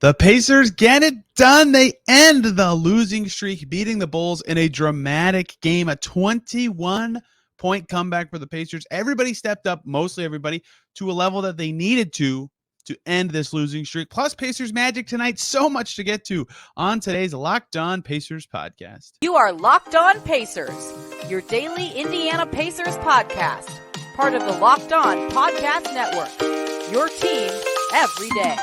The Pacers get it done. They end the losing streak, beating the Bulls in a dramatic game, a 21-point comeback for the Pacers. Everybody stepped up, mostly everybody, to a level that they needed to end this losing streak. Plus, Pacers Magic tonight. So much to get to on today's Locked On Pacers podcast. You are Locked On Pacers, your daily Indiana Pacers podcast, part of the Locked On Podcast Network, your team every day.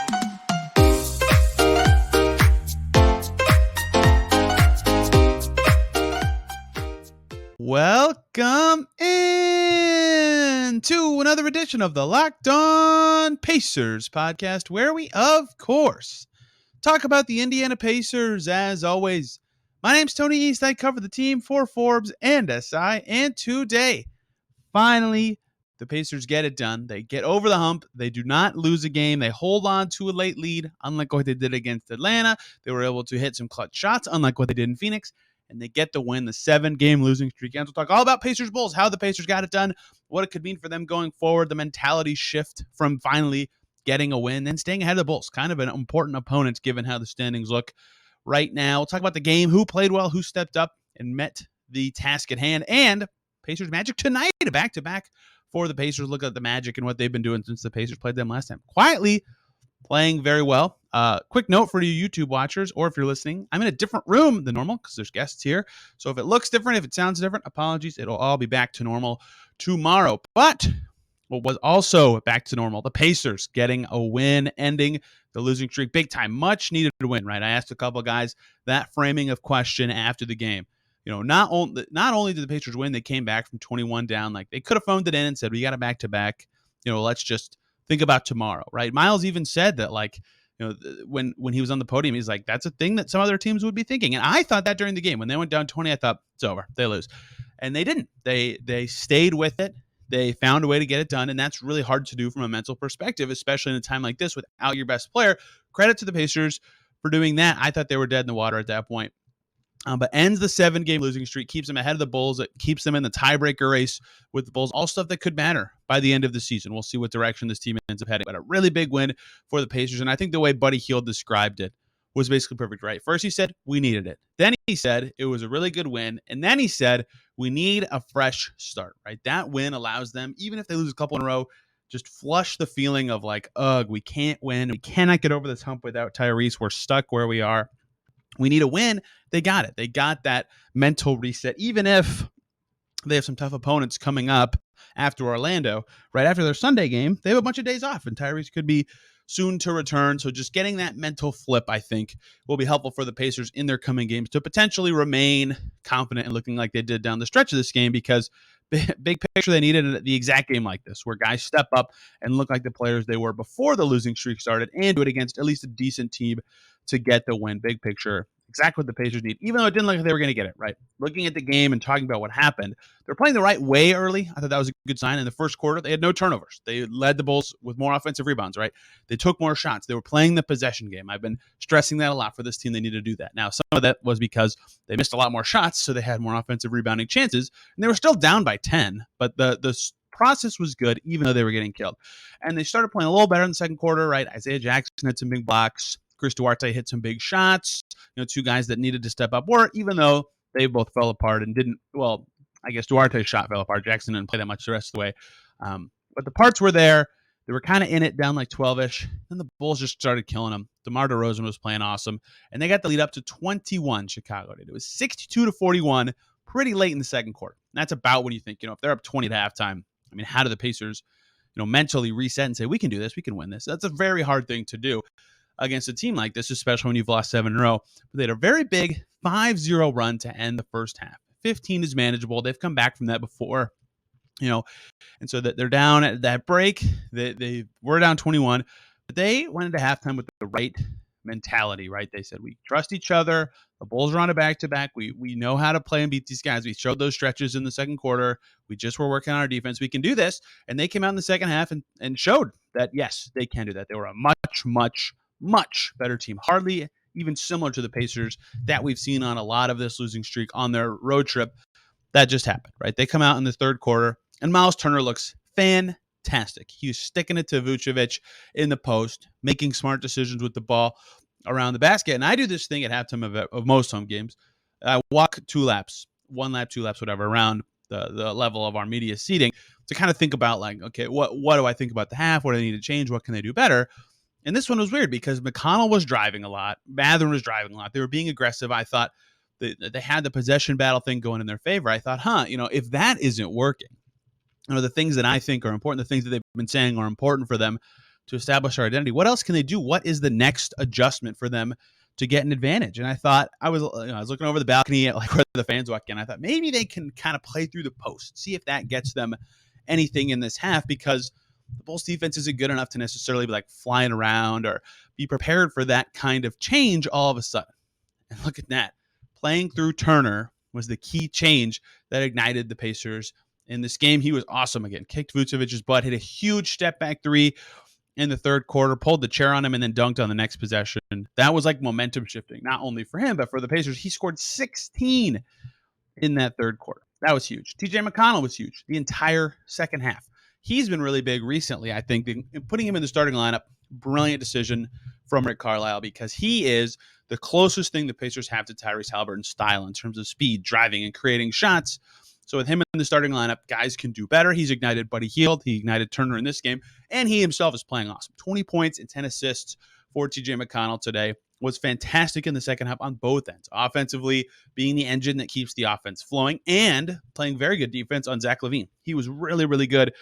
Welcome in to another edition of the Locked On Pacers podcast, where we, of course, talk about the Indiana Pacers. As always, my name's Tony East. I cover the team for Forbes and SI, and today, finally, the Pacers get it done. They get over the hump. They do not lose a game. They hold on to a late lead, unlike what they did against Atlanta. They were able to hit some clutch shots, unlike what they did in Phoenix. And they get the win, the 7-game losing streak. And we'll talk all about Pacers Bulls, how the Pacers got it done, what it could mean for them going forward, the mentality shift from finally getting a win and staying ahead of the Bulls. Kind of an important opponent given how the standings look right now. We'll talk about the game, who played well, who stepped up and met the task at hand. And Pacers Magic tonight, back-to-back for the Pacers. Look at the Magic and what they've been doing since the Pacers played them last time. Quietly playing very well. Quick note for you YouTube watchers, or if you're listening, I'm in a different room than normal because there's guests here. So if it looks different, if it sounds different, apologies. It'll all be back to normal tomorrow. But what was also back to normal, the Pacers getting a win, ending the losing streak big time. Much needed to win, right? I asked a couple guys that framing of question after the game. You know, not only did the Pacers win, they came back from 21 down. Like, they could have phoned it in and said, we got a back-to-back. You know, let's just think about tomorrow, right? Miles even said that, like, you know, when he was on the podium, he's like, that's a thing that some other teams would be thinking. And I thought that during the game. When they went down 20, I thought, it's over. They lose. And they didn't. They stayed with it. They found a way to get it done. And that's really hard to do from a mental perspective, especially in a time like this without your best player. Credit to the Pacers for doing that. I thought they were dead in the water at that point. But ends the 7-game losing streak, keeps them ahead of the Bulls. It keeps them in the tiebreaker race with the Bulls. All stuff that could matter by the end of the season. We'll see what direction this team ends up heading. But a really big win for the Pacers. And I think the way Buddy Hield described it was basically perfect, right? First, he said, we needed it. Then he said it was a really good win. And then he said, we need a fresh start, right? That win allows them, even if they lose a couple in a row, just flush the feeling of like, ugh, we can't win. We cannot get over this hump without Tyrese. We're stuck where we are. We need a win. They got it. They got that mental reset, even if they have some tough opponents coming up after Orlando. Right after their Sunday game, they have a bunch of days off, and Tyrese could be soon to return. So just getting that mental flip, I think, will be helpful for the Pacers in their coming games to potentially remain confident and looking like they did down the stretch of this game, because big picture, they needed the exact game like this, where guys step up and look like the players they were before the losing streak started, and do it against at least a decent team to get the win. Big picture, exactly what the Pacers need, even though it didn't look like they were going to get it, right? Looking at the game and talking about what happened, they're playing the right way early. I thought that was a good sign. In the first quarter, they had no turnovers. They led the Bulls with more offensive rebounds, right? They took more shots. They were playing the possession game. I've been stressing that a lot for this team. They need to do that. Now, some of that was because they missed a lot more shots, so they had more offensive rebounding chances, and they were still down by 10, but the process was good, even though they were getting killed. And they started playing a little better in the second quarter, right? Isaiah Jackson had some big blocks. Chris Duarte hit some big shots. You know, two guys that needed to step up were, even though they both fell apart and didn't, well, I guess Duarte's shot fell apart. Jackson didn't play that much the rest of the way. But the parts were there. They were kind of in it, down like 12-ish. Then the Bulls just started killing them. DeMar DeRozan was playing awesome. And they got the lead up to 21, Chicago did. It was 62-41 pretty late in the second quarter. And that's about when you think, you know, if they're up 20 at halftime, I mean, how do the Pacers, you know, mentally reset and say, we can do this, we can win this? That's a very hard thing to do against a team like this, especially when you've lost 7 in a row. But they had a very big 5-0 run to end the first half. 15 is manageable. They've come back from that before, you know, and so that they're down at that break. They were down 21, but they went into halftime with the right mentality, right? They said, we trust each other. The Bulls are on a back-to-back. We know how to play and beat these guys. We showed those stretches in the second quarter. We just were working on our defense. We can do this. And they came out in the second half and showed that, yes, they can do that. They were a much better team. Hardly even similar to the Pacers that we've seen on a lot of this losing streak on their road trip. That just happened, right? They come out in the third quarter, and Miles Turner looks fantastic. He was sticking it to Vucevic in the post, making smart decisions with the ball. around the basket. And I do this thing at halftime of most home games. I walk 2 laps, 1 lap, 2 laps, whatever, around the level of our media seating to kind of think about like, okay, what do I think about the half? What do they need to change? What can they do better? And this one was weird because McConnell was driving a lot. Mathurin was driving a lot. They were being aggressive. I thought they had the possession battle thing going in their favor. I thought, if that isn't working, the things that I think are important, the things that they've been saying are important for them to establish our identity. What else can they do? What is the next adjustment for them to get an advantage? And I thought I was looking over the balcony at like where the fans walk in. I thought maybe they can kind of play through the post, see if that gets them anything in this half, because the Bulls defense isn't good enough to necessarily be like flying around or be prepared for that kind of change all of a sudden. And look at that. Playing through Turner was the key change that ignited the Pacers in this game. He was awesome again. Kicked Vucevic's butt, hit a huge step back three in the third quarter, pulled the chair on him, and then dunked on the next possession. That was like momentum shifting, not only for him, but for the Pacers. He scored 16 in that third quarter. That was huge. TJ McConnell was huge the entire second half. He's been really big recently, I think. Putting him in the starting lineup, brilliant decision from Rick Carlisle, because he is the closest thing the Pacers have to Tyrese Haliburton's style in terms of speed, driving, and creating shots. So with him in the starting lineup, guys can do better. He's ignited Buddy Hield. He ignited Turner in this game, and he himself is playing awesome. 20 points and 10 assists for TJ McConnell today. Was fantastic in the second half on both ends. Offensively, being the engine that keeps the offense flowing, and playing very good defense on Zach LaVine. He was really, really good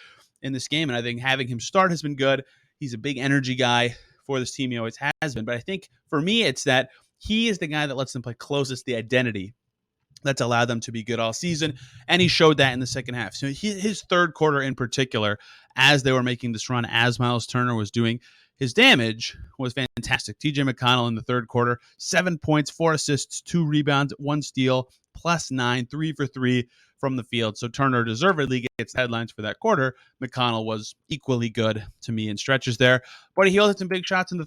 in this game, and I think having him start has been good. He's a big energy guy for this team. He always has been. But I think for me, it's that he is the guy that lets them play closest, the identity that's allowed them to be good all season, and he showed that in the second half. So his third quarter in particular, as they were making this run, as Miles Turner was doing his damage, was fantastic. TJ McConnell in the third quarter, 7 points, 4 assists, 2 rebounds, 1 steal, +9, 3 for 3 from the field. So Turner deservedly gets headlines for that quarter. McConnell was equally good to me in stretches there. Buddy Hield hit some big shots in the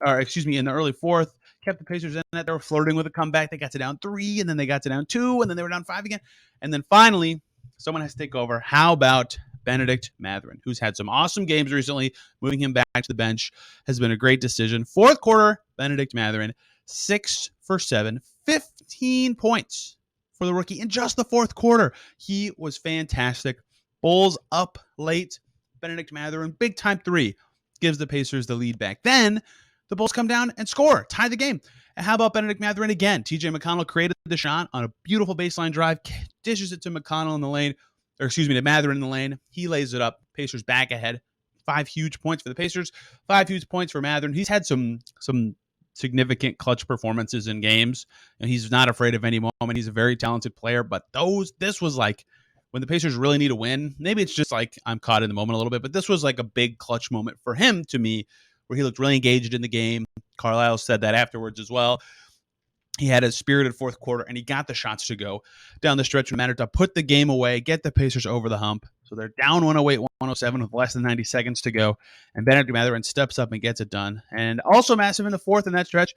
in the early fourth. Kept the Pacers in it. They were flirting with a comeback. They got to down 3, and then they got to down 2, and then they were down 5 again. And then finally, someone has to take over. How about Bennedict Mathurin, who's had some awesome games recently? Moving him back to the bench has been a great decision. Fourth quarter, Bennedict Mathurin, 6 for 7, 15 points for the rookie in just the fourth quarter. He was fantastic. Bulls up late. Bennedict Mathurin, big time 3, gives the Pacers the lead back. Then the Bulls come down and score, tie the game. And how about Bennedict Mathurin again? TJ McConnell created the shot on a beautiful baseline drive, dishes it to McConnell in the lane, to Mathurin in the lane. He lays it up. Pacers back ahead. 5 huge points for the Pacers, 5 huge points for Mathurin. He's had some significant clutch performances in games, and he's not afraid of any moment. He's a very talented player, but this was like when the Pacers really need a win. Maybe it's just like I'm caught in the moment a little bit, but this was like a big clutch moment for him, to me, where he looked really engaged in the game. Carlisle said that afterwards as well. He had a spirited fourth quarter, and he got the shots to go down the stretch when it mattered to put the game away, get the Pacers over the hump. So they're down 108-107 with less than 90 seconds to go, and Bennedict Mathurin steps up and gets it done. And also massive in the fourth in that stretch,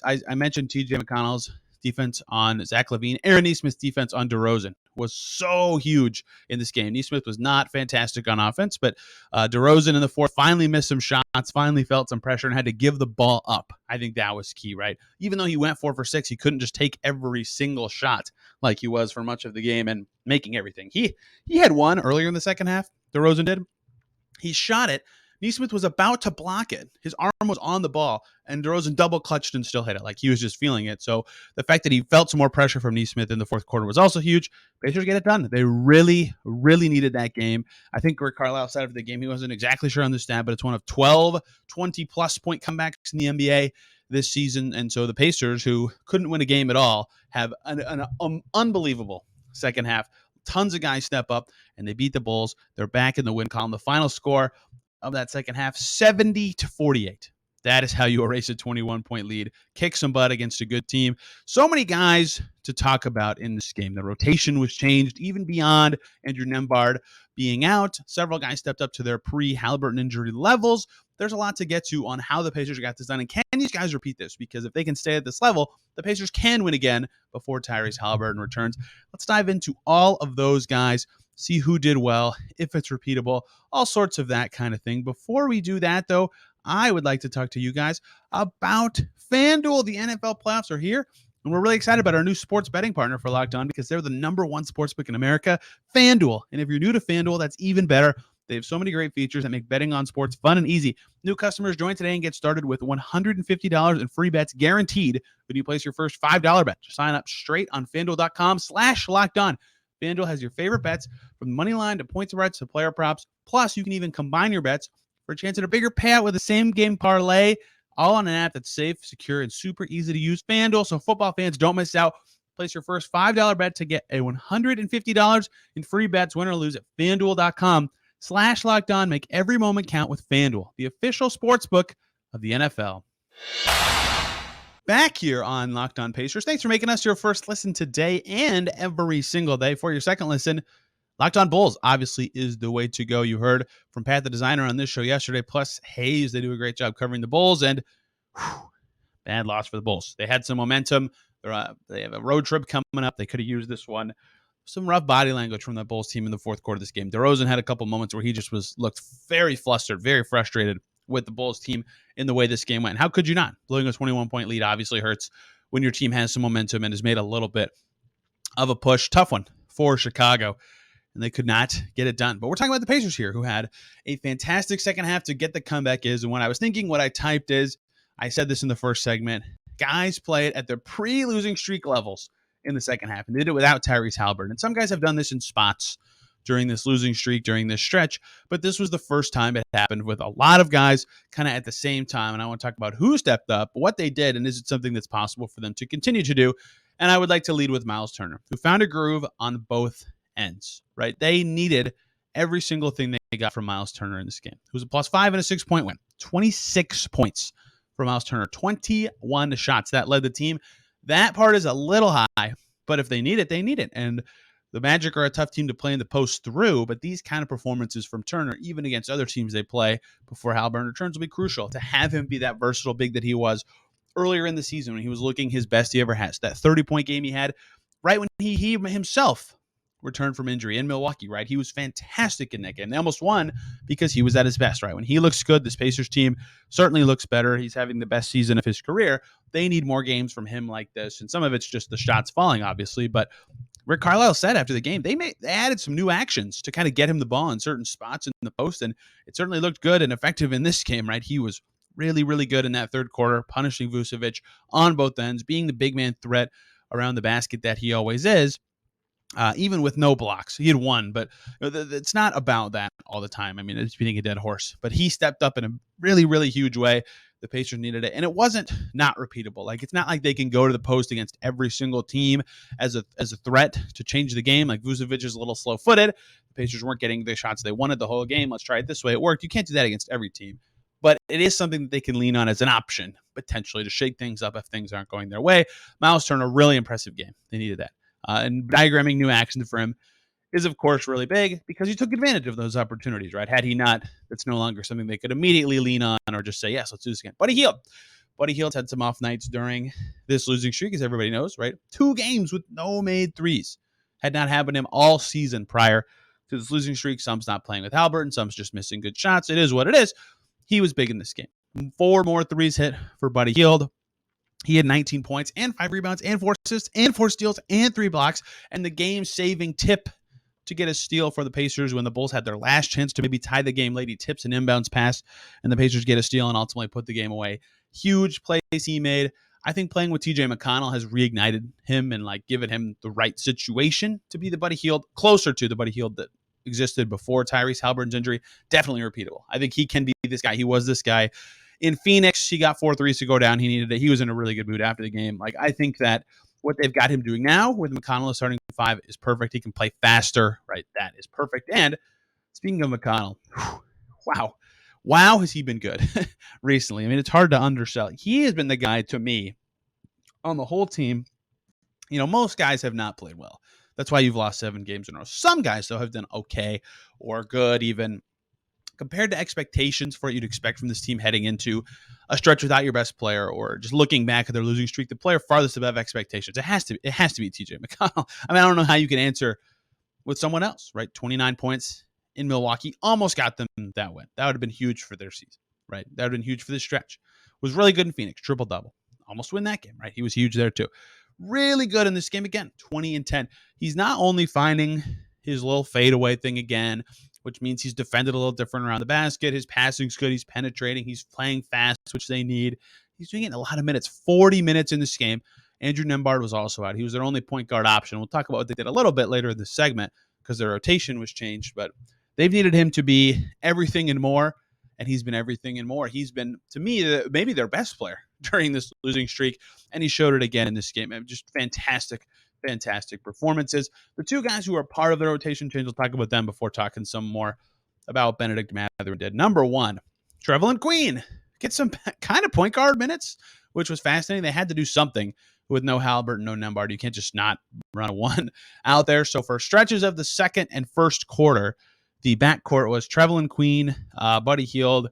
I mentioned TJ McConnell's defense on Zach LaVine. Aaron Nesmith's defense on DeRozan was so huge in this game. Nesmith was not fantastic on offense, but DeRozan in the fourth finally missed some shots, finally felt some pressure, and had to give the ball up. I think that was key, right? Even though he went 4 for 6, he couldn't just take every single shot like he was for much of the game and making everything. He had one earlier in the second half, DeRozan did. He shot it. Nesmith was about to block it. His arm was on the ball, and DeRozan double clutched and still hit it. Like he was just feeling it. So the fact that he felt some more pressure from Nesmith in the fourth quarter was also huge. Pacers get it done. They really, really needed that game. I think Rick Carlisle said after the game, he wasn't exactly sure on the stat, but it's one of 12 20-plus point comebacks in the NBA this season. And so the Pacers, who couldn't win a game at all, have an unbelievable second half. Tons of guys step up, and they beat the Bulls. They're back in the win column. The final score of that second half, 70-48. That is how you erase a 21-point lead. Kick some butt against a good team. So many guys to talk about in this game. The rotation was changed even beyond Andrew Nembhard being out. Several guys stepped up to their pre-Haliburton injury levels. There's a lot to get to on how the Pacers got this done. And can these guys repeat this? Because if they can stay at this level, the Pacers can win again before Tyrese Haliburton returns. Let's dive into all of those guys, see who did well, if it's repeatable, all sorts of that kind of thing. Before we do that, though, I would like to talk to you guys about FanDuel. The NFL playoffs are here, and we're really excited about our new sports betting partner for Locked On because they're the number one sportsbook in America, FanDuel. And if you're new to FanDuel, that's even better. They have so many great features that make betting on sports fun and easy. New customers join today and get started with $150 in free bets guaranteed when you place your first $5 bet. Just sign up straight on FanDuel.com/LockedOn. FanDuel has your favorite bets from money line to point spreads to player props. Plus, you can even combine your bets for a chance at a bigger payout with the same game parlay, all on an app that's safe, secure, and super easy to use. FanDuel, so football fans don't miss out. Place your first $5 bet to get a $150 in free bets, win or lose, at FanDuel.com/LockedOn. Make every moment count with FanDuel, the official sportsbook of the NFL. Back here on Locked On Pacers. Thanks for making us your first listen today and every single day. For your second listen, Locked On Bulls obviously is the way to go. You heard from Pat, the designer, on this show yesterday, plus Hayes. They do a great job covering the Bulls, and bad loss for the Bulls. They had some momentum. They have a road trip coming up. They could have used this one. Some rough body language from the Bulls team in the fourth quarter of this game. DeRozan had a couple moments where he just looked very flustered, very frustrated with the Bulls team in the way this game went. How could you not? Blowing a 21-point lead obviously hurts when your team has some momentum and has made a little bit of a push. Tough one for Chicago, and they could not get it done. But we're talking about the Pacers here, who had a fantastic second half to get the comeback is. And when I was thinking, what I typed is, I said this in the first segment, guys play it at their pre-losing streak levels in the second half, and did it without Tyrese Haliburton. And some guys have done this in spots during this losing streak, during this stretch, but this was the first time it happened with a lot of guys kind of at the same time. And I want to talk about who stepped up, what they did, and is it something that's possible for them to continue to do? And I would like to lead with Miles Turner, who found a groove on both ends, right? They needed every single thing they got from Miles Turner in this game. It was a +5 and a 6-point win, 26 points for Miles Turner, 21 shots. That led the team. That part is a little high, but if they need it, they need it. And the Magic are a tough team to play in the post through, but these kind of performances from Turner, even against other teams they play before Haliburton returns, will be crucial. To have him be that versatile big that he was earlier in the season when he was looking his best he ever has. That 30-point game he had right when he himself returned from injury in Milwaukee, right? He was fantastic in that game. They almost won because he was at his best, right? When he looks good, this Pacers team certainly looks better. He's having the best season of his career. They need more games from him like this, and some of it's just the shots falling, obviously, but Rick Carlisle said after the game, they added some new actions to kind of get him the ball in certain spots in the post, and it certainly looked good and effective in this game, right? He was really, really good in that third quarter, punishing Vucevic on both ends, being the big man threat around the basket that he always is, even with no blocks. He had one, but it's not about that all the time. I mean, it's beating a dead horse, but he stepped up in a really, really huge way. The Pacers needed it, and it wasn't not repeatable. Like, it's not like they can go to the post against every single team as a threat to change the game. Like, Vucevic is a little slow-footed. The Pacers weren't getting the shots they wanted the whole game. Let's try it this way. It worked. You can't do that against every team, but it is something that they can lean on as an option, potentially, to shake things up if things aren't going their way. Miles Turner, really impressive game. They needed that. And diagramming new actions for him is, of course, really big because he took advantage of those opportunities, right? Had he not, that's no longer something they could immediately lean on or just say, yes, let's do this again. Buddy Hield's had some off nights during this losing streak, as everybody knows, right? 2 games with no made threes. Had not happened to him all season prior to this losing streak. Some's not playing with Haliburton. Some's just missing good shots. It is what it is. He was big in this game. 4 more threes hit for Buddy Hield. He had 19 points and 5 rebounds and 4 assists and 4 steals and 3 blocks. And the game-saving tip to get a steal for the Pacers when the Bulls had their last chance to maybe tie the game late. He tips an inbounds pass, and the Pacers get a steal and ultimately put the game away. Huge plays he made. I think playing with TJ McConnell has reignited him and given him the right situation to be the Buddy Hield, closer to the Buddy Hield that existed before Tyrese Haliburton's injury. Definitely repeatable. I think he can be this guy. He was this guy. In Phoenix, he got 4 threes to go down. He needed it. He was in a really good mood after the game. I think that what they've got him doing now with McConnell starting 5 is perfect. He can play faster, right? That is perfect. And speaking of McConnell, wow, has he been good recently? I mean, it's hard to undersell. He has been the guy, to me, on the whole team. Most guys have not played well. That's why you've lost 7 games in a row. Some guys, though, have done okay or good, even compared to expectations for what you'd expect from this team heading into a stretch without your best player, or just looking back at their losing streak. The player farthest above expectations, it has to be TJ McConnell. I mean, I don't know how you can answer with someone else, right? 29 points in Milwaukee almost got them that win. That would have been huge for their season, right? That would have been huge for this stretch. Was really good in Phoenix, triple-double. Almost win that game, right? He was huge there too. Really good in this game again, 20 and 10. He's not only finding his little fadeaway thing again, which means he's defended a little different around the basket. His passing's good. He's penetrating. He's playing fast, which they need. He's doing it in a lot of minutes, 40 minutes in this game. Andrew Nembhard was also out. He was their only point guard option. We'll talk about what they did a little bit later in this segment because their rotation was changed, but they've needed him to be everything and more, and he's been everything and more. He's been, to me, maybe their best player during this losing streak, and he showed it again in this game. Just fantastic performances. The two guys who are part of the rotation change, we'll talk about them before talking some more about Benedict Mathurin did. Number one, Trevelin Queen. Get some kind of point guard minutes, which was fascinating. They had to do something with no Halliburton, no Nembhard. You can't just not run a one out there. So for stretches of the second and first quarter, the backcourt was Trevelin Queen, Buddy Hield,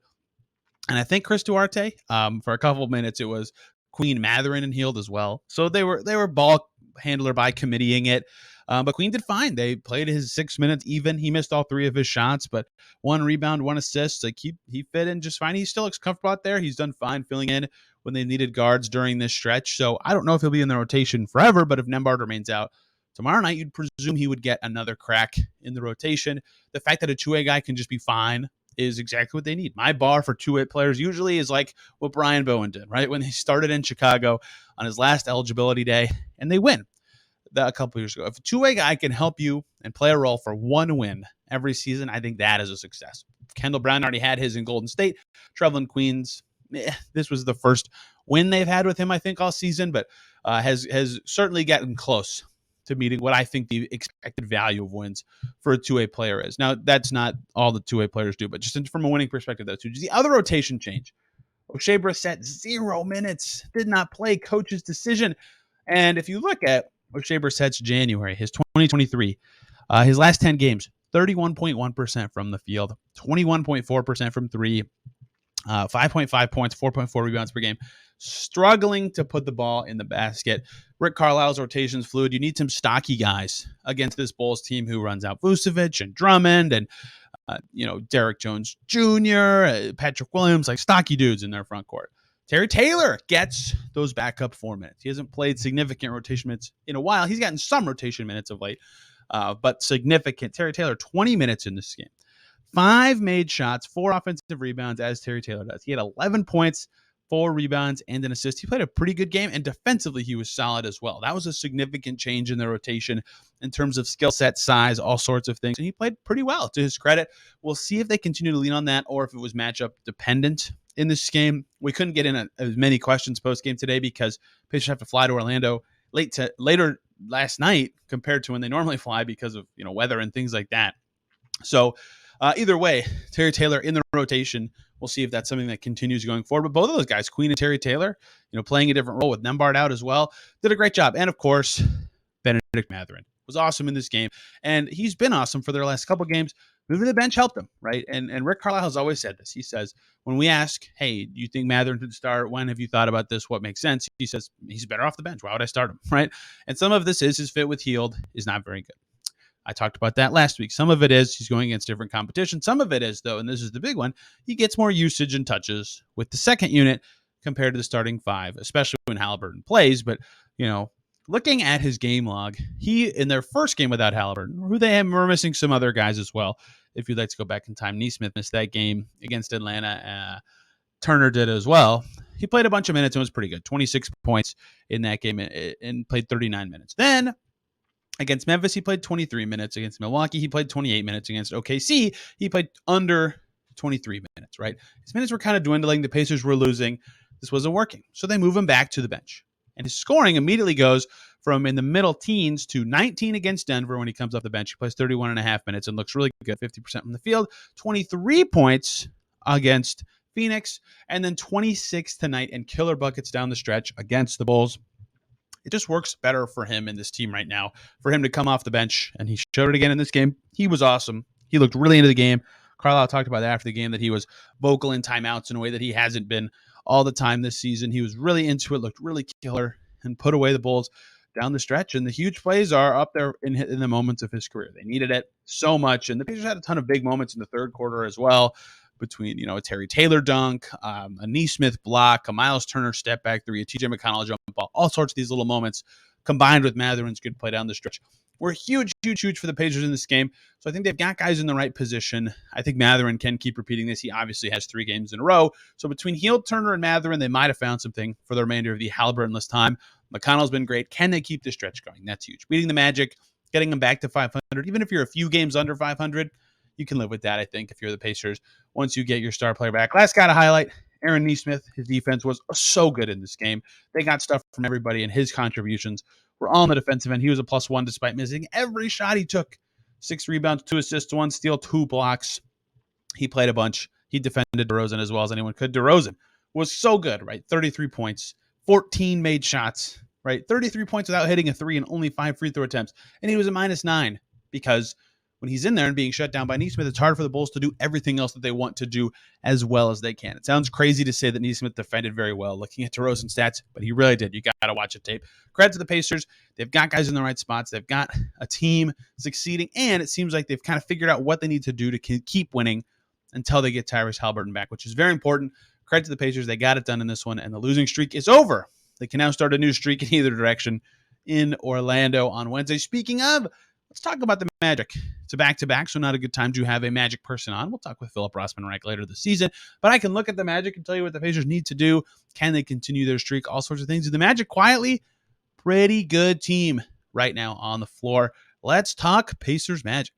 and I think Chris Duarte. For a couple of minutes, it was Queen, Mathurin, and Hield as well. So they were ball handler by committeeing it. But Queen did fine. They played his 6 minutes even. He missed all three of his shots, but 1 rebound, 1 assist. Like he fit in just fine. He still looks comfortable out there. He's done fine filling in when they needed guards during this stretch. So I don't know if he'll be in the rotation forever, but if Nembhard remains out tomorrow night, you'd presume he would get another crack in the rotation. The fact that a two-way guy can just be fine is exactly what they need. My bar for two-way players usually is like what Brian Bowen did, right? When he started in Chicago on his last eligibility day, and they win. A couple years ago. If a two-way guy can help you and play a role for 1 win every season, I think that is a success. Kendall Brown already had his in Golden State. Trevelin Queen's, this was the first win they've had with him, I think, all season, but has certainly gotten close to meeting what I think the expected value of wins for a two-way player is. Now, that's not all the two-way players do, but just from a winning perspective, that's huge. The other rotation change, O'Shea Brissett, 0 minutes, did not play, coach's decision. And if you look at O'Shea Brissett's January, his 2023, his last 10 games, 31.1% from the field, 21.4% from three, 5.5 points, 4.4 rebounds per game, struggling to put the ball in the basket. Rick Carlisle's rotation's fluid. You need some stocky guys against this Bulls team who runs out Vucevic and Drummond and Derek Jones Jr., Patrick Williams, like stocky dudes in their front court. Terry Taylor gets those backup 4 minutes. He hasn't played significant rotation minutes in a while. He's gotten some rotation minutes of late, but significant. Terry Taylor, 20 minutes in this game. 5 made shots, 4 offensive rebounds, as Terry Taylor does. He had 11 points, 4 rebounds, and an assist. He played a pretty good game, and defensively he was solid as well. That was a significant change in the rotation in terms of skill set, size, all sorts of things, and he played pretty well, to his credit. We'll see if they continue to lean on that or if it was matchup dependent in this game. We couldn't get in as many questions post-game today because Pacers have to fly to Orlando later last night compared to when they normally fly because of weather and things like that. So either way, Terry Taylor in the rotation. We'll see if that's something that continues going forward. But both of those guys, Queen and Terry Taylor, playing a different role with Nembhard out as well, did a great job. And of course, Benedict Mathurin was awesome in this game. And he's been awesome for their last couple games. Moving to the bench helped him, right? And Rick Carlisle has always said this. He says, when we ask, hey, do you think Mathurin should start? When have you thought about this? What makes sense? He says, he's better off the bench. Why would I start him, right? And some of this is his fit with Hield is not very good. I talked about that last week. Some of it is he's going against different competition. Some of it is, though, and this is the big one, he gets more usage and touches with the second unit compared to the starting 5, especially when Halliburton plays. But, looking at his game log, he, in their first game without Halliburton, who they were missing some other guys as well. If you'd like to go back in time, Neesmith missed that game against Atlanta. Turner did as well. He played a bunch of minutes and was pretty good. 26 points in that game and played 39 minutes. Then against Memphis, he played 23 minutes. Against Milwaukee, he played 28 minutes. Against OKC, he played under 23 minutes, right? His minutes were kind of dwindling. The Pacers were losing. This wasn't working. So they move him back to the bench. And his scoring immediately goes from in the middle teens to 19 against Denver when he comes off the bench. He plays 31 and a half minutes and looks really good, 50% from the field, 23 points against Phoenix, and then 26 tonight and killer buckets down the stretch against the Bulls. It just works better for him in this team right now, for him to come off the bench, and he showed it again in this game. He was awesome. He looked really into the game. Carlisle talked about that after the game, that he was vocal in timeouts in a way that he hasn't been all the time this season. He was really into it, looked really killer, and put away the Bulls down the stretch. And the huge plays are up there in the moments of his career. They needed it so much, and the Pacers had a ton of big moments in the third quarter as well. between, a Terry Taylor dunk, a Neesmith block, a Miles Turner step back three, a TJ McConnell jump ball, all sorts of these little moments combined with Mathurin's good play down the stretch were huge, huge, huge for the Pacers in this game. So I think they've got guys in the right position. I think Mathurin can keep repeating this. He obviously has 3 games in a row. So between Hield, Turner, and Mathurin, they might have found something for the remainder of the Halliburton-less time. McConnell's been great. Can they keep the stretch going? That's huge. Beating the Magic, getting them back to 500, even if you're a few games under 500, you can live with that, I think, if you're the Pacers, once you get your star player back. Last guy to highlight, Aaron Neesmith. His defense was so good in this game. They got stuff from everybody, and his contributions were all on the defensive end. He was a +1 despite missing every shot he took. 6 rebounds, 2 assists, 1 steal, 2 blocks. He played a bunch. He defended DeRozan as well as anyone could. DeRozan was so good, right? 33 points, 14 made shots, right? 33 points without hitting a 3 and only 5 free throw attempts. And he was a -9 because when he's in there and being shut down by Neesmith, it's hard for the Bulls to do everything else that they want to do as well as they can. It sounds crazy to say that Neesmith defended very well looking at DeRozan stats, but he really did. You got to watch the tape. Credit to the Pacers. They've got guys in the right spots. They've got a team succeeding, and it seems like they've kind of figured out what they need to do to keep winning until they get Tyrese Halliburton back, which is very important. Credit to the Pacers. They got it done in this one, and the losing streak is over. They can now start a new streak in either direction in Orlando on Wednesday. Speaking of, let's talk about the Magic. It's a back-to-back, so not a good time to have a Magic person on. We'll talk with Philip Rossman-Reich later this season, but I can look at the Magic and tell you what the Pacers need to do. Can they continue their streak? All sorts of things. And the Magic quietly, pretty good team right now on the floor. Let's talk Pacers Magic.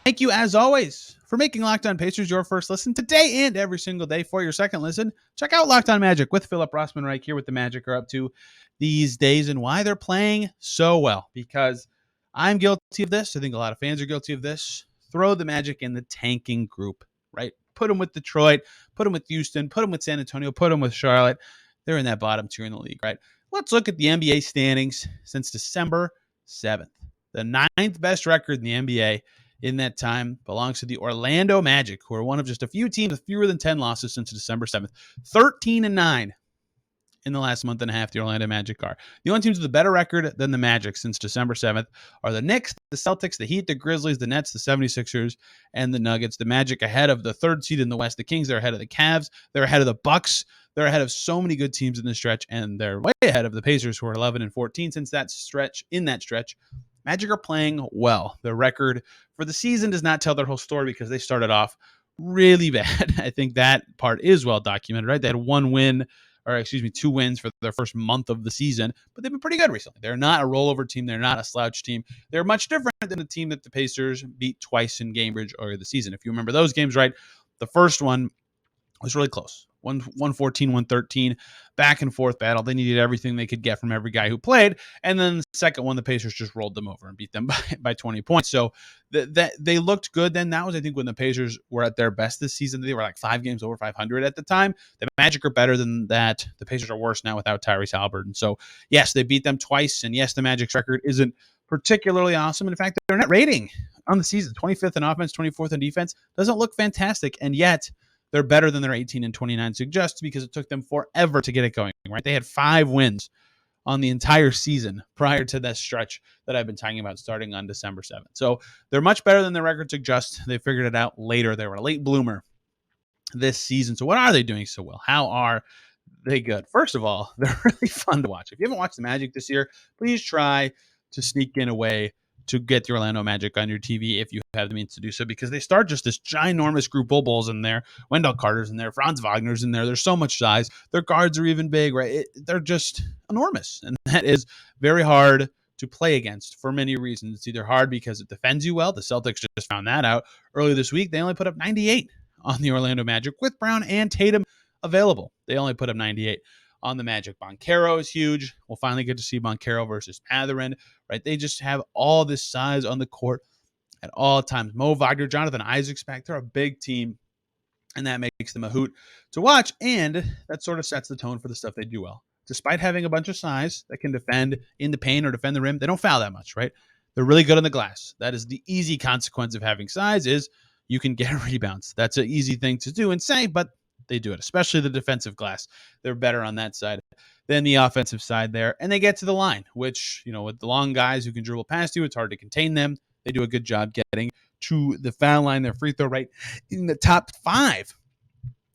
Thank you, as always, for making Locked On Pacers your first listen today and every single day. For your second listen, check out Locked On Magic with Philip Rossman-Reich here, with the Magic are up to these days and why they're playing so well. Because I'm guilty of this. I think a lot of fans are guilty of this. Throw the Magic in the tanking group, right? Put them with Detroit, put them with Houston, put them with San Antonio, put them with Charlotte. They're in that bottom tier in the league, right? Let's look at the NBA standings since December 7th. The 9th best record in the NBA in that time belongs to the Orlando Magic, who are one of just a few teams with fewer than 10 losses since December 7th. 13-9 in the last month and a half, the Orlando Magic are. The only teams with a better record than the Magic since December 7th are the Knicks, the Celtics, the Heat, the Grizzlies, the Nets, the 76ers, and the Nuggets. The Magic ahead of the 3rd seed in the West. The Kings, they're ahead of the Cavs. They're ahead of the Bucks. They're ahead of so many good teams in this stretch, and they're way ahead of the Pacers, who are 11-14 since that stretch. In that stretch, Magic are playing well. Their record for the season does not tell their whole story because they started off really bad. I think that part is well documented, right? They had 2 wins for their first month of the season, but they've been pretty good recently. They're not a rollover team. They're not a slouch team. They're much different than the team that the Pacers beat twice in Cambridge earlier the season. If you remember those games, right, the first one was really close. 114, 113, back and forth battle. They needed everything they could get from every guy who played. And then the second one, the Pacers just rolled them over and beat them by 20 points. So that they looked good then. That was, I think, when the Pacers were at their best this season. They were like 5 games over 500 at the time. The Magic are better than that. The Pacers are worse now without Tyrese Halliburton. So, yes, they beat them twice. And, yes, the Magic's record isn't particularly awesome. In fact, their net rating on the season, 25th in offense, 24th in defense, doesn't look fantastic. And yet, they're better than their 18-29 suggests, because it took them forever to get it going, right? They had 5 wins on the entire season prior to that stretch that I've been talking about starting on December 7th. So they're much better than their record suggests. They figured it out later. They were a late bloomer this season. So what are they doing so well? How are they good? First of all, they're really fun to watch. If you haven't watched the Magic this year, please try to sneak in a way to get the Orlando Magic on your TV if you have the means to do so, because they start just this ginormous group of Bulls in there. Wendell Carter's in there. Franz Wagner's in there. There's so much size. Their guards are even big, right? They're just enormous. And that is very hard to play against for many reasons. It's either hard because it defends you well. The Celtics just found that out earlier this week. They only put up 98 on the Orlando Magic with Brown and Tatum available. They only put up 98 on the Magic. Banchero is huge. We'll finally get to see Banchero versus Mathurin, right? They just have all this size on the court at all times. Mo Wagner, Jonathan Isaac's back. They're a big team, and that makes them a hoot to watch, and that sort of sets the tone for the stuff they do well. Despite having a bunch of size that can defend in the paint or defend the rim, they don't foul that much, right? They're really good on the glass. That is the easy consequence of having size, is you can get rebounds. That's an easy thing to do and say, but they do it, especially the defensive glass. They're better on that side than the offensive side there. And they get to the line, which, with the long guys who can dribble past you, it's hard to contain them. They do a good job getting to the foul line, their free throw rate in the top 5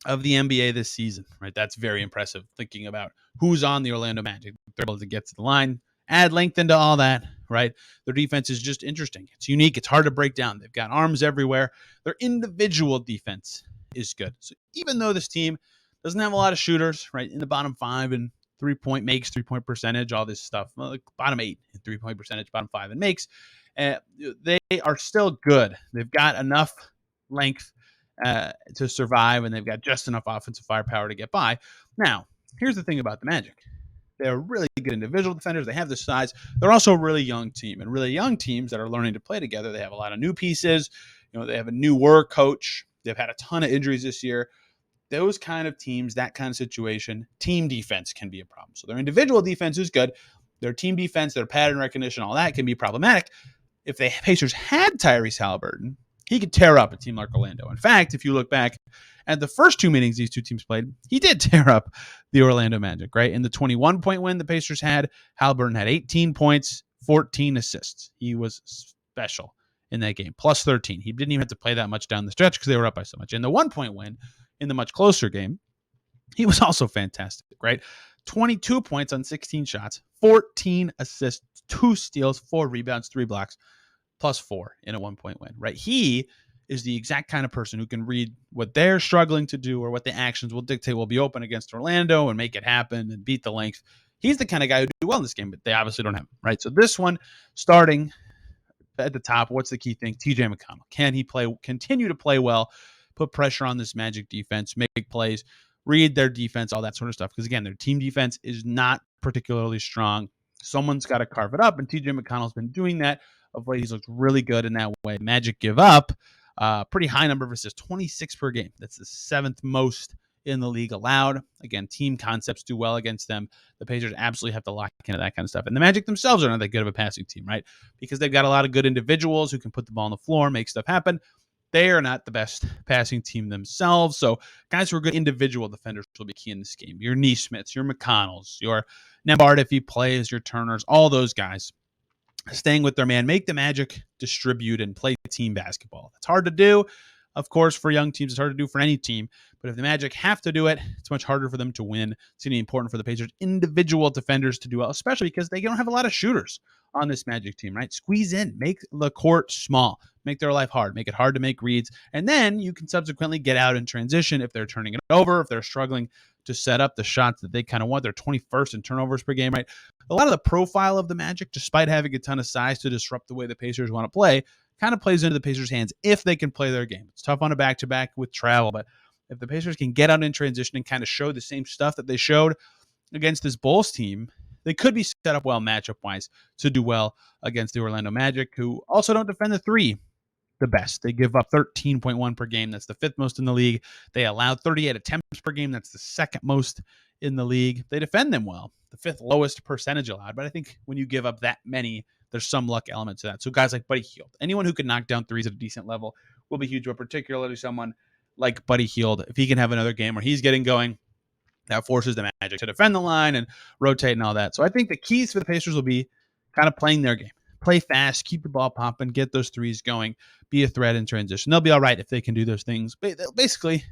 of the NBA this season, right? That's very impressive thinking about who's on the Orlando Magic. They're able to get to the line, add length into all that, right? Their defense is just interesting. It's unique. It's hard to break down. They've got arms everywhere. Their individual defense is good. So even though this team doesn't have a lot of shooters, right, in the bottom 5 and 3-point makes, 3-point percentage, all this stuff, like bottom 8 in 3-point percentage, bottom 5 and makes, they are still good. They've got enough length to survive, and they've got just enough offensive firepower to get by. Now, here's the thing about the Magic. They're really good individual defenders. They have the size. They're also a really young team, and really young teams that are learning to play together. They have a lot of new pieces. They have a newer coach. They've had a ton of injuries this year. Those kind of teams, that kind of situation, team defense can be a problem. So their individual defense is good. Their team defense, their pattern recognition, all that can be problematic. If the Pacers had Tyrese Halliburton, he could tear up a team like Orlando. In fact, if you look back at the first 2 meetings these two teams played, he did tear up the Orlando Magic, right? In the 21-point win the Pacers had, Halliburton had 18 points, 14 assists. He was special in that game, plus 13. He didn't even have to play that much down the stretch because they were up by so much. In the 1-point win, in the much closer game, he was also fantastic, right? 22 points on 16 shots, 14 assists, 2 steals, 4 rebounds, 3 blocks, plus 4 in a 1-point win, right? He is the exact kind of person who can read what they're struggling to do or what the actions will dictate will be open against Orlando and make it happen and beat the length. He's the kind of guy who do well in this game, but they obviously don't have him, right? So this one, starting at the top, what's the key thing? TJ McConnell. Can he continue to play well, put pressure on this Magic defense, make plays, read their defense, all that sort of stuff? Because again, their team defense is not particularly strong. Someone's got to carve it up, and TJ McConnell's been doing that. Of late, he's looked really good in that way. Magic give up pretty high number of assists, 26 per game. That's the 7th most in the league allowed. Again, team concepts do well against them. The Pacers absolutely have to lock into that kind of stuff. And the Magic themselves are not that good of a passing team, right? Because they've got a lot of good individuals who can put the ball on the floor, make stuff happen. They are not the best passing team themselves. So guys who are good individual defenders will be key in this game. Your Neesmiths, your McConnells, your Nembhard if he plays, your Turners, all those guys staying with their man, make the Magic distribute and play team basketball. It's hard to do, of course, for young teams. It's hard to do for any team. But if the Magic have to do it, it's much harder for them to win. It's going to be important for the Pacers' individual defenders to do well, especially because they don't have a lot of shooters on this Magic team, right? Squeeze in, make the court small, make their life hard, make it hard to make reads. And then you can subsequently get out in transition if they're turning it over, if they're struggling to set up the shots that they kind of want. They're 21st in turnovers per game, right? A lot of the profile of the Magic, despite having a ton of size to disrupt the way the Pacers want to play, kind of plays into the Pacers' hands if they can play their game. It's tough on a back-to-back with travel, but if the Pacers can get out in transition and kind of show the same stuff that they showed against this Bulls team, they could be set up well matchup-wise to do well against the Orlando Magic, who also don't defend the 3 the best. They give up 13.1 per game. That's the 5th most in the league. They allowed 38 attempts per game. That's the 2nd most in the league. They defend them well, the 5th lowest percentage allowed. But I think when you give up that many, there's some luck element to that. So guys like Buddy Hield, anyone who can knock down threes at a decent level will be huge, but particularly someone like Buddy Hield, if he can have another game where he's getting going, that forces the Magic to defend the line and rotate and all that. So I think the keys for the Pacers will be kind of playing their game. Play fast, keep the ball popping, get those threes going, be a threat in transition. They'll be all right if they can do those things. But basically,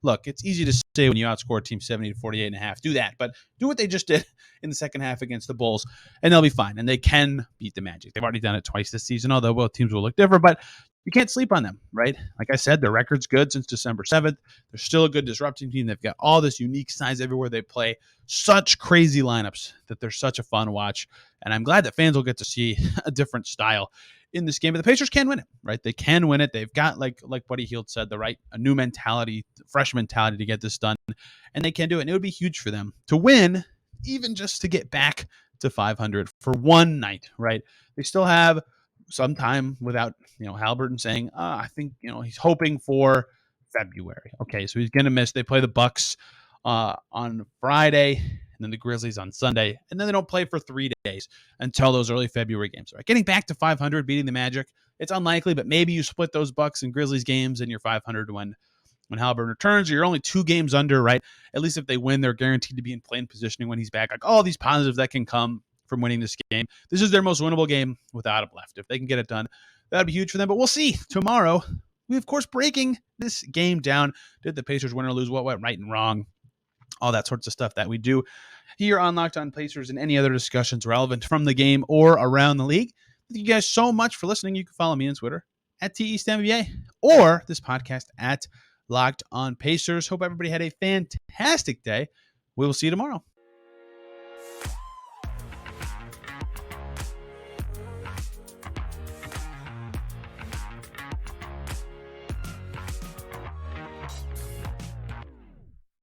look, it's easy to say when you outscore a team 70 to 48 and a half. Do that, but do what they just did in the second half against the Bulls, and they'll be fine. And they can beat the Magic. They've already done it twice this season, although both teams will look different. But you can't sleep on them, right? Like I said, their record's good since December 7th. They're still a good disrupting team. They've got all this unique size everywhere they play. Such crazy lineups that they're such a fun watch. And I'm glad that fans will get to see a different style in this game. But the Pacers can win it, right? They can win it. They've got, like Buddy Hield said, a new mentality, fresh mentality to get this done. And they can do it. And it would be huge for them to win, even just to get back to 500 for one night, right? They still have some time without, Halliburton saying, I think, he's hoping for February. Okay, so he's going to miss. They play the Bucks on Friday, and then the Grizzlies on Sunday, and then they don't play for 3 days until those early February games. Right? Getting back to 500, beating the Magic, it's unlikely, but maybe you split those Bucks and Grizzlies games and you're 500 when Halliburton returns, or you're only 2 games under, right? At least if they win, they're guaranteed to be in playing positioning when he's back. Like all these positives that can come from winning this game. This is their most winnable game without him left. If they can get it done, That'd be huge for them. But we'll see tomorrow. We, of course, breaking this game down. Did the Pacers win or lose? What went right and wrong? All that sorts of stuff that we do here on Locked On Pacers and any other discussions relevant from the game or around the league. Thank you guys so much for listening. You can follow me on Twitter at TEastNBA or this podcast at Locked On Pacers. Hope everybody had a fantastic day. We will see you tomorrow.